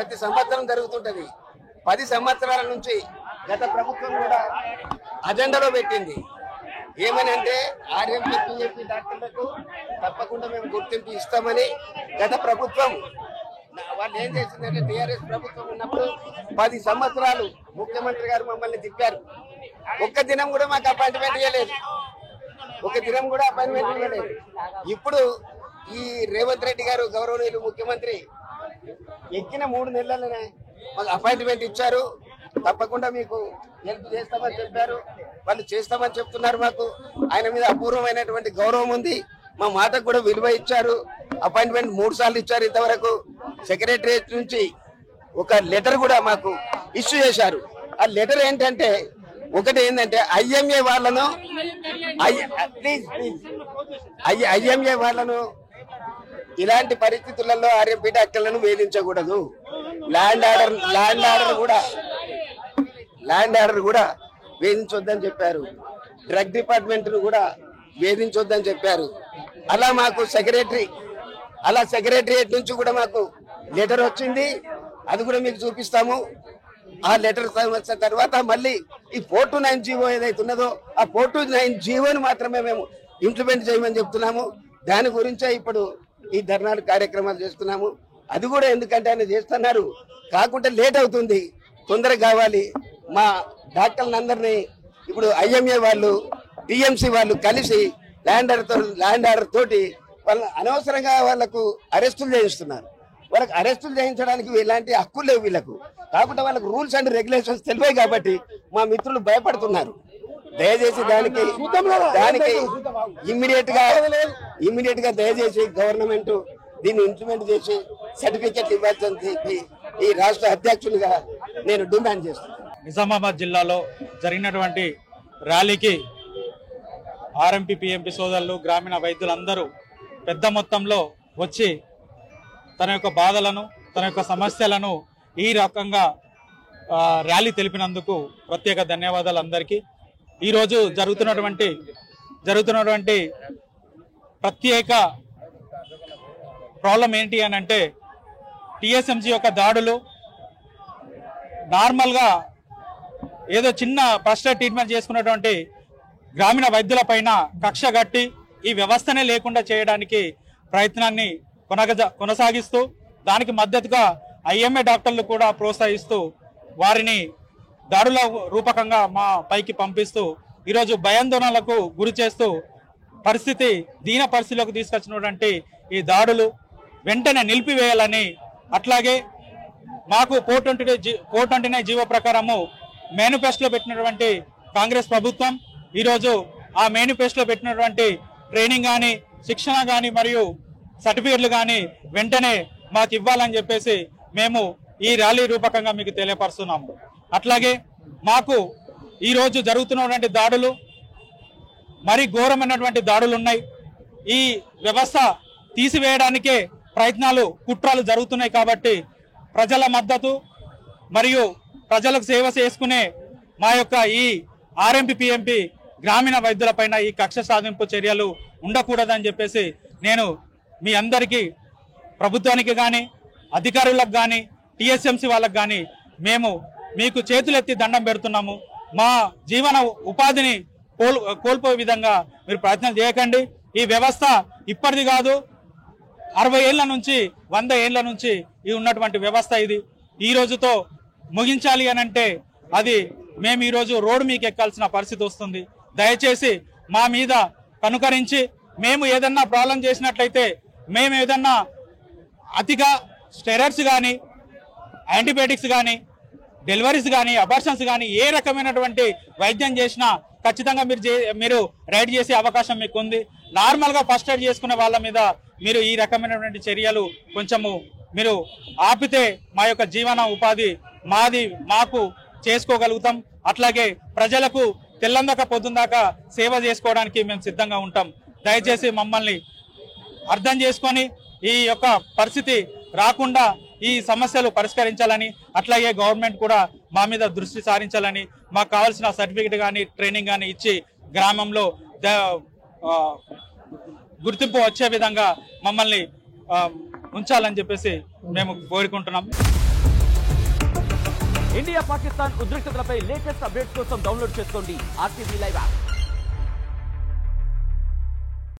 ప్రతి సంవత్సరం జరుగుతుంటది. 10 సంవత్సరాల నుంచి గత ప్రభుత్వం కూడా అజెండాలో పెట్టింది. ఏమని అంటే ఆర్ఎంపీ పిఎంపీ డాక్టర్లకు తప్పకుండా మేము గుర్తింపు ఇస్తామని. గత ప్రభుత్వం వాళ్ళు ఏం చేసిందంటే టీఆర్ఎస్ ప్రభుత్వం ఉన్నప్పుడు 10 సంవత్సరాలు ముఖ్యమంత్రి గారు మమ్మల్ని తిప్పారు. ఒక్క దినం కూడా మాకు అపాయింట్మెంట్ ఇవ్వలేదు. ఇప్పుడు ఈ రేవంత్ రెడ్డి గారు గౌరవనీయులు ముఖ్యమంత్రి ఎక్కిన 3 నెలలనే మాకు అపాయింట్మెంట్ ఇచ్చారు. తప్పకుండా మీకు హెల్ప్ చేస్తామని చెప్పారు. వాళ్ళు చేస్తామని చెప్తున్నారు. మాకు ఆయన మీద అపూర్వమైనటువంటి గౌరవం ఉంది. మా మాటకు కూడా విలువ ఇచ్చారు. అపాయింట్మెంట్ 3 సార్లు ఇచ్చారు. ఇంతవరకు సెక్రటరియట్ నుంచి ఒక లెటర్ కూడా మాకు ఇష్యూ చేశారు. ఆ లెటర్ ఏంటంటే ఒకటి ఏంటంటే ఐఎంఏ వాళ్ళను ఇలాంటి పరిస్థితులలో ఆర్ఎంపీ డాక్టర్లను వేధించకూడదు. ల్యాండ్ ఆర్డర్ కూడా వేధించొద్దని చెప్పారు. డ్రగ్ డిపార్ట్మెంట్ కూడా వేధించొద్దని చెప్పారు. అలా మాకు సెక్రటరియట్ నుంచి కూడా మాకు లెటర్ వచ్చింది. అది కూడా మీకు చూపిస్తాము. ఆ లెటర్ వచ్చిన తర్వాత మళ్ళీ ఈ 429 జీవో ఏదైతే ఉన్నదో ఆ 429 జీవోని మాత్రమే మేము ఇంప్లిమెంట్ చేయమని చెప్తున్నాము. దాని గురించే ఇప్పుడు ఈ ధర్నాలు కార్యక్రమాలు చేస్తున్నాము. అది కూడా ఎందుకంటే ఆయన చేస్తున్నారు, కాకుంటే లేట్ అవుతుంది, తొందరగా కావాలి. మా డాక్టర్లందరినీ ఇప్పుడు ఐఎంఏ వాళ్ళు టిఎంసి వాళ్ళు కలిసి ల్యాండ్ ఆర్డర్ తోటి వాళ్ళ అనవసరంగా వాళ్ళకు అరెస్టులు చేయిస్తున్నారు. వాళ్ళకి అరెస్టులు చేయించడానికి ఇలాంటి హక్కులు లేవు వీళ్ళకు. కాకుండా వాళ్ళకు రూల్స్ అండ్ రెగ్యులేషన్స్ తెలివే కాబట్టి మా మిత్రులు భయపడుతున్నారు. దయచేసి దానికి ఇమ్మీడియట్ గా దయచేసి గవర్నమెంట్ దీన్ని ఇంప్లిమెంట్ చేసి సర్టిఫికెట్ ఇవ్వాల్సింది చెప్పి ఈ రాష్ట్ర అధ్యక్షునిగా నేను డిమాండ్ చేస్తున్నాను. నిజామాబాద్ జిల్లాలో జరిగినటువంటి ర్యాలీకి ఆర్ఎంపీ పిఎంపీ సోదరులు గ్రామీణ వైద్యులందరూ పెద్ద మొత్తంలో వచ్చి తన యొక్క బాధలను తన యొక్క సమస్యలను ఈ రకంగా ర్యాలీ తెలిపినందుకు ప్రత్యేక ధన్యవాదాలు అందరికీ. ఈరోజు జరుగుతున్నటువంటి ప్రత్యేక ప్రాబ్లం ఏంటి అని అంటే టీఎస్ఎంసీ యొక్క దాడులు నార్మల్గా ఏదో చిన్న ఫస్ట్ ట్రీట్మెంట్ చేసుకున్నటువంటి గ్రామీణ వైద్యుల పైన కక్ష కట్టి ఈ వ్యవస్థనే లేకుండా చేయడానికి ప్రయత్నాన్ని కొనసాగిస్తూ దానికి మద్దతుగా ఐఎంఏ డాక్టర్లు కూడా ప్రోత్సహిస్తూ వారిని దాడుల రూపకంగా మా పైకి పంపిస్తూ ఈరోజు భయాందోళనలకు గురి చేస్తూ దీన పరిస్థితిలోకి తీసుకొచ్చినటువంటి ఈ దాడులు వెంటనే నిలిపివేయాలని, అట్లాగే మాకు 429 జీవో ప్రకారము మేనిఫెస్టోలో పెట్టినటువంటి కాంగ్రెస్ ప్రభుత్వం ఈరోజు ఆ మేనిఫెస్టోలో పెట్టినటువంటి ట్రైనింగ్ కానీ శిక్షణ కానీ మరియు సర్టిఫికెట్లు కానీ వెంటనే మాకు ఇవ్వాలని చెప్పేసి మేము ఈ ర్యాలీ రూపకంగా మీకు తెలియపరుస్తున్నాము. అట్లాగే మాకు ఈరోజు జరుగుతున్నటువంటి దాడులు మరి ఘోరమైనటువంటి దాడులు ఉన్నాయి. ఈ వ్యవస్థ తీసివేయడానికే కుట్రలు జరుగుతున్నాయి. కాబట్టి ప్రజల మద్దతు మరియు ప్రజలకు సేవ చేసుకునే మా యొక్క ఈ ఆర్ఎంపీ పిఎంపీ గ్రామీణ వైద్యులపైన ఈ కక్ష సాధింపు చర్యలు ఉండకూడదని చెప్పేసి నేను మీ అందరికీ, ప్రభుత్వానికి కానీ అధికారులకు కానీ టీఎస్ఎంసీ వాళ్ళకు కానీ మేము మీకు చేతులెత్తి దండం పెడుతున్నాము. మా జీవన ఉపాధిని కోల్పోయే విధంగా మీరు ప్రయత్నం చేయకండి. ఈ వ్యవస్థ ఇప్పటిది కాదు, 60 ఏళ్ల నుంచి 100 ఏళ్ల నుంచి ఈ ఉన్నటువంటి వ్యవస్థ ఇది. ఈ రోజుతో ముగించాలి అని అంటే అది మేము ఈరోజు రోడ్డు మీకు ఎక్కాల్సిన పరిస్థితి వస్తుంది. దయచేసి మా మీద కనుకరించి మేము ఏదన్నా ప్రాబ్లం చేసినట్లయితే, మేము ఏదన్నా అతిగా స్టెరాయిడ్స్ కానీ యాంటీబయాటిక్స్ కానీ డెలివరీస్ కానీ అబార్షన్స్ కానీ ఏ రకమైనటువంటి వైద్యం చేసినా ఖచ్చితంగా మీరు రైడ్ చేసే అవకాశం మీకు ఉంది. నార్మల్గా ఫస్ట్ ఎయిడ్ చేసుకునే వాళ్ళ మీద మీరు ఈ రకమైనటువంటి చర్యలు కొంచెము మీరు ఆపితే మా యొక్క జీవన ఉపాధి మాకు చేసుకోగలుగుతాం. అట్లాగే ప్రజలకు తెల్లందాక పొద్దుందాకా సేవ చేసుకోవడానికి మేము సిద్ధంగా ఉంటాం. దయచేసి మమ్మల్ని అర్థం చేసుకొని ఈ యొక్క పరిస్థితి రాకుండా ఈ సమస్యలు పరిష్కరించాలని, అట్లాగే గవర్నమెంట్ కూడా మా మీద దృష్టి సారించాలని, మాకు కావాల్సిన సర్టిఫికెట్ కానీ ట్రైనింగ్ కానీ ఇచ్చి గ్రామంలో గుర్తింపు వచ్చే విధంగా మమ్మల్ని ఉంచాలని చెప్పేసి మేము కోరుకుంటున్నాం. ఇండియా పాకిస్తాన్ ఉద్రిక్తతలపై లేటెస్ట్ అప్డేట్స్ కోసం డౌన్లోడ్ చేసుకోండి RTV లైవ్ యాప్.